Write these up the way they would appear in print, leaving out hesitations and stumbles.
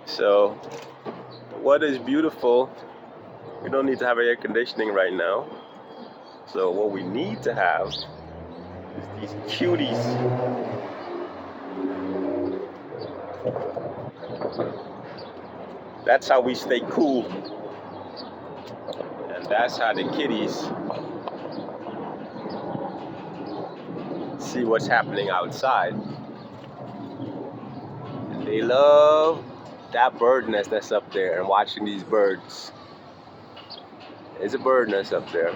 So what is beautiful, we don't need to have air conditioning right now. So what we need to have is these cuties. That's how we stay cool. And that's how the kitties see what's happening outside. And they love that bird nest that's up there and watching these birds. There's a bird nest up there.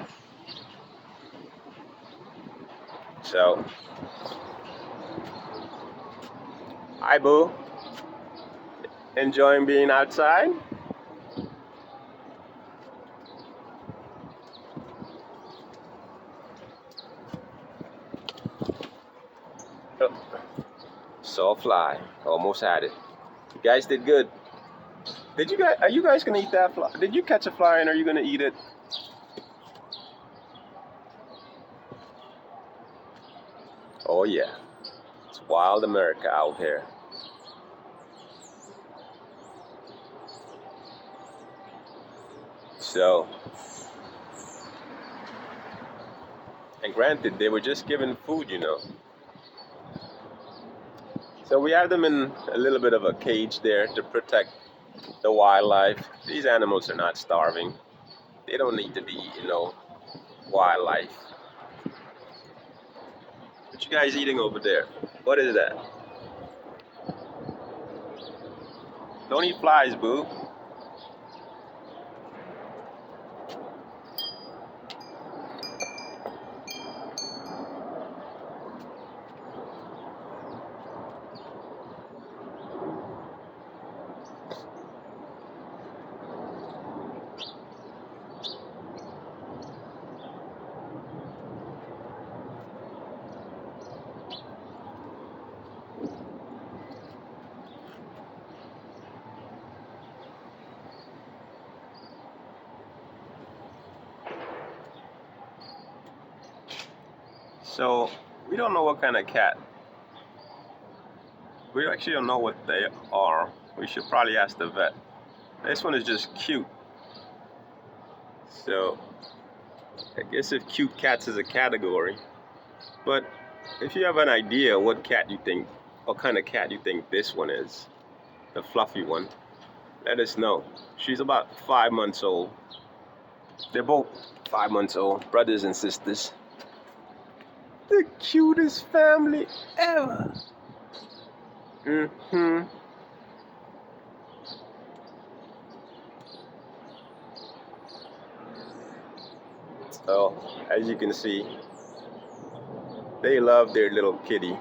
So, hi boo. Enjoying being outside? Oh, saw a fly. Almost had it. You guys did good. Are you guys gonna eat that fly? Did you catch a fly and are you gonna eat it? Oh yeah. It's wild America out here. So, and granted, they were just given food, So we have them in a little bit of a cage there to protect the wildlife. These animals are not starving. They don't need to be, wildlife. What you guys eating over there? What is that? Don't eat flies, boo. So we don't know what kind of cat. We actually don't know what they are. We should probably ask the vet. This one is just cute. So I guess if cute cats is a category. But if you have an idea what kind of cat you think this one is, the fluffy one, let us know. She's about 5 months old. They're both 5 months old, brothers and sisters. The cutest family ever. So, as you can see, they love their little kitty.